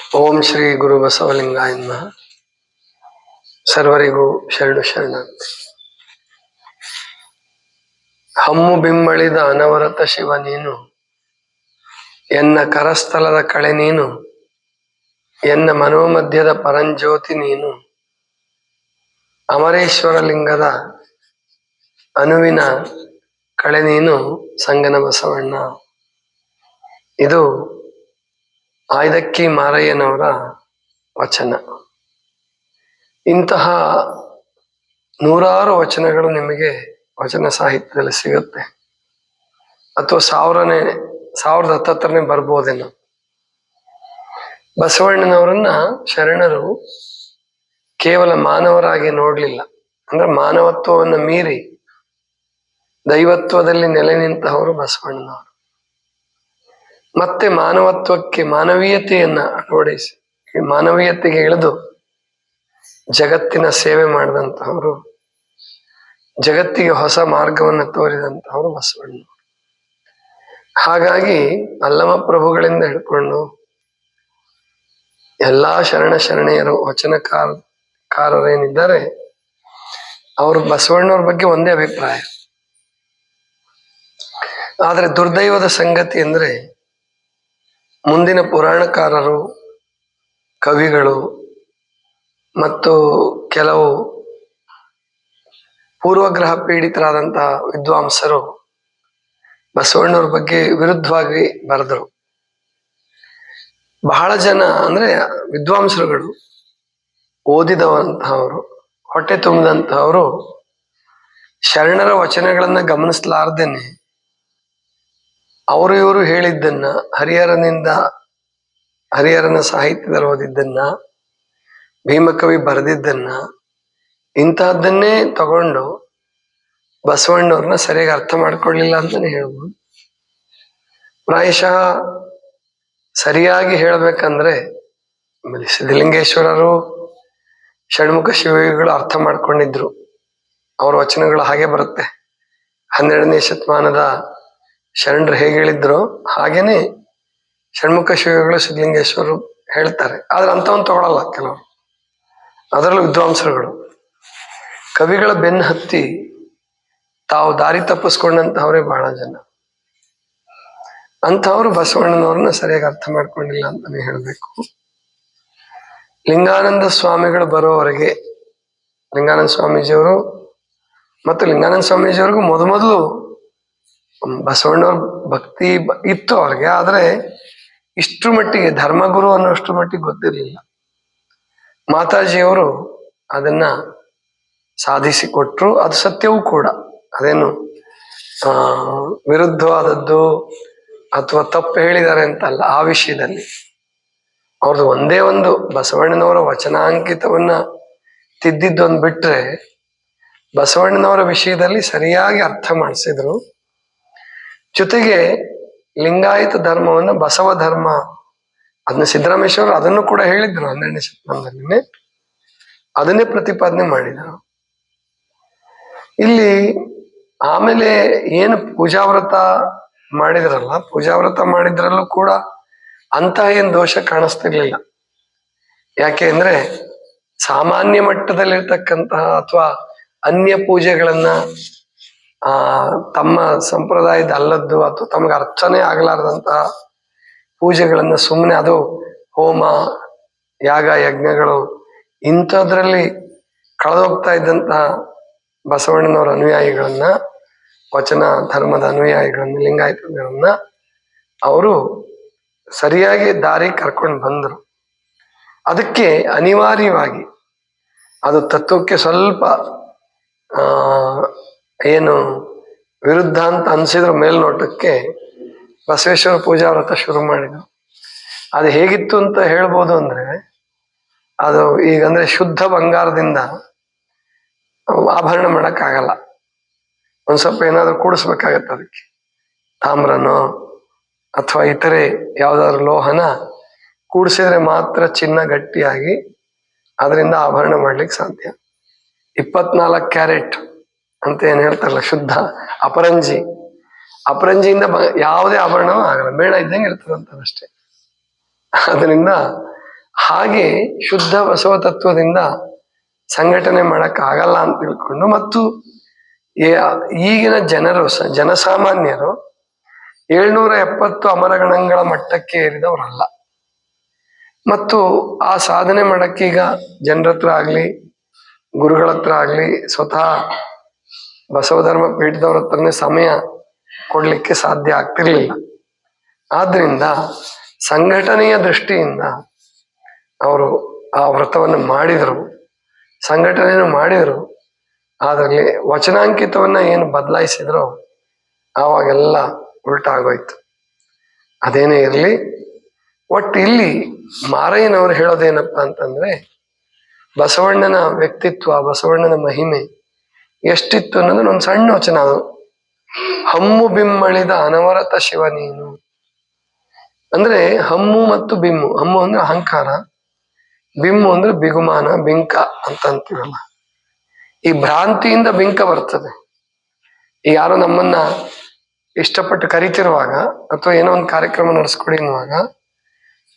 ಓಂ ಶ್ರೀ ಗುರು ಬಸವಲಿಂಗಾಯ ನಮಃ. ಸರ್ವರಿಗೂ ಶರಣು ಶರಣಾರ್ಥಿ. ಹಮ್ಮು ಬಿಮ್ಮಳಿದ ಅನವರತ ಶಿವ ನೀನು, ಎನ್ನ ಕರಸ್ಥಲದ ಕಳೆ ನೀನು, ಎನ್ನ ಮನೋಮಧ್ಯದ ಪರಂಜ್ಯೋತಿ ನೀನು, ಅಮರೇಶ್ವರ ಲಿಂಗದ ಅನುವಿನ ಕಳೆ ನೀನು ಸಂಗನ ಬಸವಣ್ಣ. ಇದು ಆಯ್ದಕ್ಕಿ ಮಾರಯ್ಯನವರ ವಚನ. ಇಂತಹ ನೂರಾರು ವಚನಗಳು ನಿಮಗೆ ವಚನ ಸಾಹಿತ್ಯದಲ್ಲಿ ಸಿಗುತ್ತೆ, ಅಥವಾ 1000 ಬರ್ಬೋದೇನೋ. ಬಸವಣ್ಣನವರನ್ನ ಶರಣರು ಕೇವಲ ಮಾನವರಾಗಿ ನೋಡ್ಲಿಲ್ಲ, ಅಂದ್ರೆ ಮಾನವತ್ವವನ್ನು ಮೀರಿ ದೈವತ್ವದಲ್ಲಿ ನೆಲೆ ನಿಂತವರು ಬಸವಣ್ಣನವರು. ಮತ್ತೆ ಮಾನವತ್ವಕ್ಕೆ ಮಾನವೀಯತೆಯನ್ನ ಅಳವಡಿಸಿ ಮಾನವೀಯತೆಗೆ ಇಳಿದು ಜಗತ್ತಿನ ಸೇವೆ ಮಾಡಿದಂತಹವರು, ಜಗತ್ತಿಗೆ ಹೊಸ ಮಾರ್ಗವನ್ನು ತೋರಿದಂತಹವರು ಬಸವಣ್ಣನವರು. ಹಾಗಾಗಿ ಅಲ್ಲಮ ಪ್ರಭುಗಳಿಂದ ಹಿಡ್ಕೊಂಡು ಎಲ್ಲಾ ಶರಣೆಯರು ವಚನಕಾರರೇನಿದ್ದಾರೆ ಅವರು ಬಸವಣ್ಣವ್ರ ಬಗ್ಗೆ ಒಂದೇ ಅಭಿಪ್ರಾಯ. ಆದರೆ ದುರ್ದೈವದ ಸಂಗತಿ ಅಂದ್ರೆ ಮುಂದಿನ ಪುರಾಣಕಾರರು, ಕವಿಗಳು ಮತ್ತು ಕೆಲವು ಪೂರ್ವಗ್ರಹ ಪೀಡಿತರಾದಂತಹ ವಿದ್ವಾಂಸರು ಬಸವಣ್ಣವ್ರ ಬಗ್ಗೆ ವಿರುದ್ಧವಾಗಿ ಬರೆದರು. ಬಹಳ ಜನ ಅಂದ್ರೆ ವಿದ್ವಾಂಸರುಗಳು, ಓದಿದವಂತಹವರು, ಹೊಟ್ಟೆ ತುಂಬಿದಂತಹವರು ಶರಣರ ವಚನಗಳನ್ನ ಗಮನಿಸಲಾರ್ದೇನೆ ಅವರು ಇವರು ಹೇಳಿದ್ದನ್ನ, ಹರಿಹರನ ಸಾಹಿತ್ಯದಲ್ಲಿ ಓದಿದ್ದನ್ನ, ಭೀಮಕವಿ ಬರೆದಿದ್ದನ್ನ, ಇಂತಹದ್ದನ್ನೇ ತಗೊಂಡು ಬಸವಣ್ಣವ್ರನ್ನ ಸರಿಯಾಗಿ ಅರ್ಥ ಮಾಡ್ಕೊಳ್ಳಿಲ್ಲ ಅಂತಾನೆ ಹೇಳ್ಬೋದು. ಪ್ರಾಯಶಃ ಸರಿಯಾಗಿ ಹೇಳ್ಬೇಕಂದ್ರೆ ಸಿದ್ಧಲಿಂಗೇಶ್ವರರು, ಷಣ್ಮುಖ ಶಿವಯೋಗಿಗಳು ಅರ್ಥ ಮಾಡ್ಕೊಂಡಿದ್ರು. ಅವ್ರ ವಚನಗಳು ಹಾಗೆ ಬರುತ್ತೆ. 12ನೇ ಶತಮಾನದ ಶರಣರು ಹೇಗೆ ಹೇಳಿದ್ರು ಹಾಗೇನೆ ಷಣ್ಮುಖ ಶಿವಯೋಗಿಗಳು, ಸಿದ್ಧಲಿಂಗೇಶ್ವರರು ಹೇಳ್ತಾರೆ. ಆದ್ರೆ ಅಂಥವನ್ನ ತಗೊಳಲ್ಲ ಕೆಲವರು, ಅದರಲ್ಲೂ ವಿದ್ವಾಂಸರುಗಳು. ಕವಿಗಳ ಬೆನ್ನು ಹತ್ತಿ ತಾವು ದಾರಿ ತಪ್ಪಿಸ್ಕೊಂಡಂತಹವರೇ ಬಹಳ ಜನ. ಅಂಥವ್ರು ಬಸವಣ್ಣನವ್ರನ್ನ ಸರಿಯಾಗಿ ಅರ್ಥ ಮಾಡ್ಕೊಂಡಿಲ್ಲ ಅಂತಾನೆ ಹೇಳ್ಬೇಕು. ಲಿಂಗಾನಂದ ಸ್ವಾಮಿಗಳು ಬರೋವರೆಗೆ, ಲಿಂಗಾನಂದ ಸ್ವಾಮೀಜಿಯವರು ಮತ್ತು ಲಿಂಗಾನಂದ ಸ್ವಾಮೀಜಿಯವ್ರಿಗೂ ಮೊದಲು ಬಸವಣ್ಣವ್ರ ಭಕ್ತಿ ಇತ್ತು ಅವ್ರಿಗೆ. ಆದ್ರೆ ಇಷ್ಟ್ರ ಮಟ್ಟಿಗೆ ಧರ್ಮಗುರು ಅನ್ನೋಷ್ಟ್ರ ಮಟ್ಟಿಗೆ ಗೊತ್ತಿರಲಿಲ್ಲ. ಮಾತಾಜಿಯವರು ಅದನ್ನ ಸಾಧಿಸಿಕೊಟ್ರು. ಅದು ಸತ್ಯವೂ ಕೂಡ, ಅದೇನು ವಿರುದ್ಧವಾದದ್ದು ಅಥವಾ ತಪ್ಪು ಹೇಳಿದ್ದಾರೆ ಅಂತಲ್ಲ. ಆ ವಿಷಯದಲ್ಲಿ ಅವ್ರದ್ದು ಒಂದೇ ಒಂದು ಬಸವಣ್ಣನವರ ವಚನಾಂಕಿತವನ್ನ ತಿದ್ದಿದ್ದೊಂದು ಬಿಟ್ರೆ, ಬಸವಣ್ಣನವರ ವಿಷಯದಲ್ಲಿ ಸರಿಯಾಗಿ ಅರ್ಥ ಮಾಡಿಸಿದ್ರು. ಜೊತೆಗೆ ಲಿಂಗಾಯತ ಧರ್ಮವನ್ನ ಬಸವ ಧರ್ಮ, ಅದನ್ನ ಸಿದ್ದರಾಮೇಶ್ವರರು ಅದನ್ನು ಕೂಡ ಹೇಳಿದ್ರು 12ನೇ ಶತಮಾನದಲ್ಲಿ, ಅದನ್ನೇ ಪ್ರತಿಪಾದನೆ ಮಾಡಿದರು. ಇಲ್ಲಿ ಆಮೇಲೆ ಏನು ಪೂಜಾವ್ರತ ಮಾಡಿದ್ರಲ್ಲ, ಪೂಜಾವ್ರತ ಮಾಡಿದ್ರಲ್ಲೂ ಕೂಡ ಅಂತ ಏನ್ ದೋಷ ಕಾಣಿಸ್ತಿರ್ಲಿಲ್ಲ. ಯಾಕೆ ಅಂದ್ರೆ ಸಾಮಾನ್ಯ ಮಟ್ಟದಲ್ಲಿರ್ತಕ್ಕಂತಹ ಅಥವಾ ಅನ್ಯ ಪೂಜೆಗಳನ್ನ ತಮ್ಮ ಸಂಪ್ರದಾಯದ ಅಲ್ಲದ್ದು ಅಥವಾ ತಮಗೆ ಅರ್ಥನೇ ಆಗಲಾರದಂತಹ ಪೂಜೆಗಳನ್ನ ಸುಮ್ಮನೆ, ಅದು ಹೋಮ ಯಾಗ ಯಜ್ಞಗಳು ಇಂಥದ್ರಲ್ಲಿ ಕಳೆದೋಗ್ತಾ ಇದ್ದಂತಹ ಬಸವಣ್ಣನವರ ಅನುಯಾಯಿಗಳನ್ನ, ವಚನ ಧರ್ಮದ ಅನುಯಾಯಿಗಳನ್ನ, ಲಿಂಗಾಯತಗಳನ್ನ ಅವರು ಸರಿಯಾಗಿ ದಾರಿ ಕರ್ಕೊಂಡು ಬಂದರು. ಅದಕ್ಕೆ ಅನಿವಾರ್ಯವಾಗಿ ಅದು ತತ್ವಕ್ಕೆ ಸ್ವಲ್ಪ ಏನು ವಿರುದ್ಧ ಅಂತ ಅನ್ಸಿದ್ರು ಮೇಲ್ನೋಟಕ್ಕೆ ಬಸವೇಶ್ವರ ಪೂಜಾ ವ್ರತ ಶುರು ಮಾಡಿದ್ರು. ಅದು ಹೇಗಿತ್ತು ಅಂತ ಹೇಳ್ಬೋದು ಅಂದ್ರೆ, ಅದು ಈಗಂದ್ರೆ ಶುದ್ಧ ಬಂಗಾರದಿಂದ ಆಭರಣ ಮಾಡಕ್ಕಾಗಲ್ಲ. ಒಂದ್ ಸ್ವಲ್ಪ ಏನಾದ್ರು ಕೂಡಿಸ್ಬೇಕಾಗತ್ತೆ ಅದಕ್ಕೆ, ತಾಮ್ರನೋ ಅಥವಾ ಇತರೆ ಯಾವ್ದಾದ್ರು ಲೋಹನ ಕೂಡಿಸಿದ್ರೆ ಮಾತ್ರ ಚಿನ್ನ ಗಟ್ಟಿಯಾಗಿ ಅದರಿಂದ ಆಭರಣ ಮಾಡ್ಲಿಕ್ಕೆ ಸಾಧ್ಯ. 24 ಕ್ಯಾರೆಟ್ ಅಂತ ಏನ್ ಹೇಳ್ತಾರಲ್ಲ, ಶುದ್ಧ ಅಪರಂಜಿಯಿಂದ ಯಾವುದೇ ಆಭರಣವೂ ಆಗಲ್ಲ, ಬೇಡ ಇದ್ದಂಗೆ ಇರ್ತದಂತಷ್ಟೇ. ಅದರಿಂದ ಹಾಗೆ ಶುದ್ಧ ಬಸವ ತತ್ವದಿಂದ ಸಂಘಟನೆ ಆಗಲ್ಲ ಅಂತ ತಿಳ್ಕೊಂಡು, ಮತ್ತು ಈಗಿನ ಜನರು ಜನಸಾಮಾನ್ಯರು 770 ಅಮರಗಣಗಳ ಮಟ್ಟಕ್ಕೆ ಏರಿದವರಲ್ಲ. ಮತ್ತು ಆ ಸಾಧನೆ ಮಾಡಕ್ಕೆ ಈಗ ಜನರ ಹತ್ರ ಆಗ್ಲಿ, ಗುರುಗಳ ಹತ್ರ ಆಗ್ಲಿ, ಸ್ವತಃ ಬಸವಧರ್ಮ ಪೀಠದವ್ರ ಹತ್ರನೇ ಸಮಯ ಕೊಡ್ಲಿಕ್ಕೆ ಸಾಧ್ಯ ಆಗ್ತಿರ್ಲಿಲ್ಲ. ಆದ್ರಿಂದ ಸಂಘಟನೆಯ ದೃಷ್ಟಿಯಿಂದ ಅವರು ಆ ವ್ರತವನ್ನು ಮಾಡಿದರು, ಸಂಘಟನೆಯನ್ನು ಮಾಡಿದರು. ಅದರಲ್ಲಿ ವಚನಾಂಕಿತವನ್ನ ಏನು ಬದಲಾಯಿಸಿದ್ರು ಆವಾಗೆಲ್ಲ ಉಲ್ಟಾಗೋಯ್ತು. ಅದೇನೇ ಇರಲಿ, ಒಟ್ಟು ಇಲ್ಲಿ ಮಾರಯ್ಯನವರು ಹೇಳೋದೇನಪ್ಪ ಅಂತಂದ್ರೆ, ಬಸವಣ್ಣನ ವ್ಯಕ್ತಿತ್ವ, ಬಸವಣ್ಣನ ಮಹಿಮೆ ಎಷ್ಟಿತ್ತು ಅನ್ನೋದು ಒಂದು ಸಣ್ಣ ವಚನ. ಅದು ಹಮ್ಮು ಬಿಮ್ಮಳಿದ ಅನವರತ ಶಿವ ನೀನು. ಅಂದ್ರೆ ಹಮ್ಮು ಮತ್ತು ಬಿಮ್ಮು, ಹಮ್ಮು ಅಂದ್ರೆ ಅಹಂಕಾರ, ಬಿಮ್ಮು ಅಂದ್ರೆ ಬಿಗುಮಾನ, ಬಿಂಕ ಅಂತ ಅಂತೀವಲ್ಲ. ಈ ಭ್ರಾಂತಿಯಿಂದ ಬಿಂಕ ಬರ್ತದೆ. ಈಗ ಯಾರೋ ನಮ್ಮನ್ನ ಇಷ್ಟಪಟ್ಟು ಕರಿತಿರುವಾಗ ಅಥವಾ ಏನೋ ಒಂದು ಕಾರ್ಯಕ್ರಮ ನಡೆಸ್ಕೊಡಿ ಅನ್ನುವಾಗ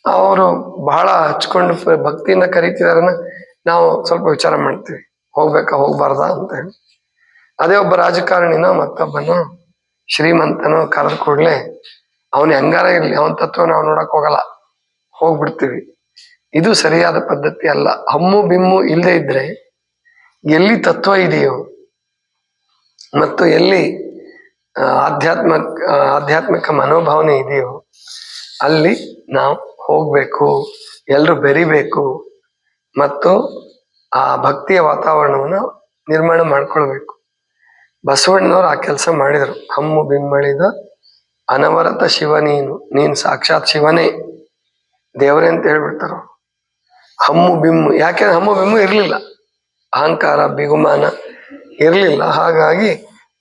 ಅವರು ಬಹಳ ಹಚ್ಕೊಂಡು ಭಕ್ತಿಯಿಂದ ಕರಿತಿದಾರನ್ನ ನಾವು ಸ್ವಲ್ಪ ವಿಚಾರ ಮಾಡ್ತೀವಿ, ಹೋಗ್ಬೇಕಾ ಹೋಗ್ಬಾರ್ದಾ ಅಂತ ಹೇಳಿ. ಅದೇ ಒಬ್ಬ ರಾಜಕಾರಣಿನೋ ಮತ್ತೊಬ್ಬನೋ ಶ್ರೀಮಂತನೋ ಕರೆದ ಕೂಡಲೇ ಅವನ ಹೆಂಗಾರ ಇರ್ಲಿ, ಅವನ ತತ್ವ ನಾವು ನೋಡಕ್ ಹೋಗಲ್ಲ, ಹೋಗ್ಬಿಡ್ತೀವಿ. ಇದು ಸರಿಯಾದ ಪದ್ಧತಿ ಅಲ್ಲ. ಹಮ್ಮು ಬಿಮ್ಮು ಇಲ್ಲದೆ ಇದ್ರೆ ಎಲ್ಲಿ ತತ್ವ ಇದೆಯೋ ಮತ್ತು ಎಲ್ಲಿ ಆಧ್ಯಾತ್ಮಿಕ ಮನೋಭಾವನೆ ಇದೆಯೋ ಅಲ್ಲಿ ನಾವು ಹೋಗ್ಬೇಕು, ಎಲ್ರು ಬೆರಿಬೇಕು ಮತ್ತು ಆ ಭಕ್ತಿಯ ವಾತಾವರಣವನ್ನು ನಿರ್ಮಾಣ ಮಾಡ್ಕೊಳ್ಬೇಕು. ಬಸವಣ್ಣನವರು ಆ ಕೆಲಸ ಮಾಡಿದರು. ಹಮ್ಮು ಬಿಮ್ಮಳಿದ ಅನವರತ ಶಿವ ನೀನು, ನೀನು ಸಾಕ್ಷಾತ್ ಶಿವನೇ, ದೇವರೇ ಅಂತ ಹೇಳ್ಬಿಡ್ತಾರ. ಹಮ್ಮು ಬಿಮ್ಮು, ಯಾಕೆಂದ್ರೆ ಹಮ್ಮು ಬಿಮ್ಮು ಇರ್ಲಿಲ್ಲ, ಅಹಂಕಾರ ಬಿಗುಮಾನ ಇರ್ಲಿಲ್ಲ. ಹಾಗಾಗಿ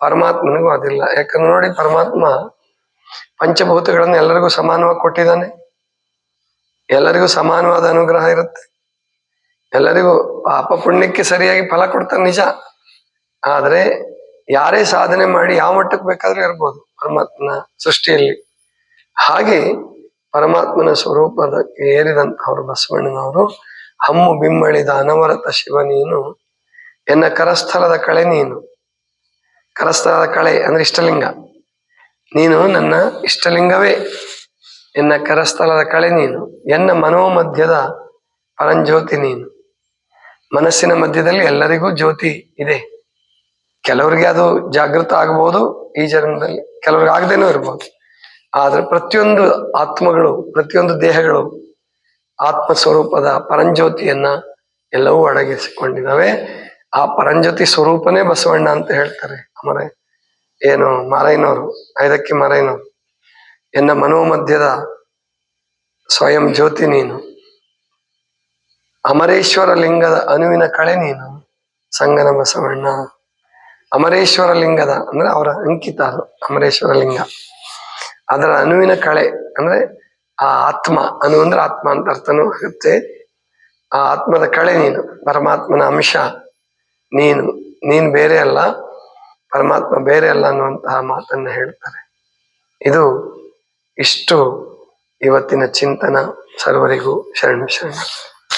ಪರಮಾತ್ಮನಿಗೂ ಅದಿಲ್ಲ. ಯಾಕಂದ್ರೆ ನೋಡಿ, ಪರಮಾತ್ಮ ಪಂಚಭೂತಗಳನ್ನು ಎಲ್ಲರಿಗೂ ಸಮಾನವಾಗಿ ಕೊಟ್ಟಿದ್ದಾನೆ, ಎಲ್ಲರಿಗೂ ಸಮಾನವಾದ ಅನುಗ್ರಹ ಇರುತ್ತೆ, ಎಲ್ಲರಿಗೂ ಪಾಪ ಪುಣ್ಯಕ್ಕೆ ಸರಿಯಾಗಿ ಫಲ ಕೊಡ್ತಾನೆ ನಿಜ. ಆದ್ರೆ ಯಾರೇ ಸಾಧನೆ ಮಾಡಿ ಯಾವ ಮಟ್ಟಕ್ಕೆ ಬೇಕಾದ್ರೂ ಇರ್ಬೋದು ಪರಮಾತ್ಮನ ಸೃಷ್ಟಿಯಲ್ಲಿ. ಹಾಗೆ ಪರಮಾತ್ಮನ ಸ್ವರೂಪದ ಏರಿದಂತವರು ಬಸವಣ್ಣನವರು ಹಮ್ಮು ಬಿಮ್ಮಳಿದ ಅನವರತ ಶಿವ ನೀನು, ಎನ್ನ ಕರಸ್ಥಲದ ಕಳೆ ನೀನು. ಕರಸ್ಥಲದ ಕಳೆ ಅಂದ್ರೆ ಇಷ್ಟಲಿಂಗ, ನೀನು ನನ್ನ ಇಷ್ಟಲಿಂಗವೇ, ಎನ್ನ ಕರಸ್ಥಲದ ಕಳೆ ನೀನು, ಎನ್ನ ಮನೋಮಧ್ಯದ ಪರಂಜ್ಯೋತಿ ನೀನು. ಮನಸ್ಸಿನ ಮಧ್ಯದಲ್ಲಿ ಎಲ್ಲರಿಗೂ ಜ್ಯೋತಿ ಇದೆ. ಕೆಲವರಿಗೆ ಅದು ಜಾಗೃತ ಆಗ್ಬೋದು ಈ ಜನ್ಮದಲ್ಲಿ, ಕೆಲವ್ರಿಗೆ ಆಗದೇನೂ ಇರ್ಬೋದು. ಆದ್ರೆ ಪ್ರತಿಯೊಂದು ಆತ್ಮಗಳು, ಪ್ರತಿಯೊಂದು ದೇಹಗಳು ಆತ್ಮ ಸ್ವರೂಪದ ಪರಂಜ್ಯೋತಿಯನ್ನ ಎಲ್ಲವೂ ಅಡಗಿಸಿಕೊಂಡಿದ್ದಾವೆ. ಆ ಪರಂಜ್ಯೋತಿ ಸ್ವರೂಪನೇ ಬಸವಣ್ಣ ಅಂತ ಹೇಳ್ತಾರೆ ಏನು ಮಾರಯ್ಯನವರು, ಐದಕ್ಕಿ ಮಾರಯ್ಯನವರು. ಎನ್ನ ಮನೋಮಧ್ಯದ ಸ್ವಯಂ ಜ್ಯೋತಿ ನೀನು, ಅಮರೇಶ್ವರ ಲಿಂಗದ ಅನುವಿನ ಕಳೆ ನೀನು ಸಂಗನ ಬಸವಣ್ಣ. ಅಮರೇಶ್ವರ ಲಿಂಗದ ಅಂದ್ರೆ ಅವರ ಅಂಕಿತ, ಅದು ಅಮರೇಶ್ವರ ಲಿಂಗ. ಅದರ ಅನುವಿನ ಕಳೆ ಅಂದ್ರೆ ಆ ಆತ್ಮ, ಅನು ಅಂದ್ರೆ ಆತ್ಮ ಅಂತ ಅರ್ಥನೂ ಆಗುತ್ತೆ. ಆ ಆತ್ಮದ ಕಳೆ ನೀನು, ಪರಮಾತ್ಮನ ಅಂಶ ನೀನು, ನೀನ್ ಬೇರೆ ಅಲ್ಲ, ಪರಮಾತ್ಮ ಬೇರೆ ಅಲ್ಲ ಅನ್ನುವಂತಹ ಮಾತನ್ನ ಹೇಳ್ತಾರೆ. ಇದು ಇಷ್ಟು ಇವತ್ತಿನ ಚಿಂತನ. ಸರ್ವರಿಗೂ ಶರಣು ಶರಣ.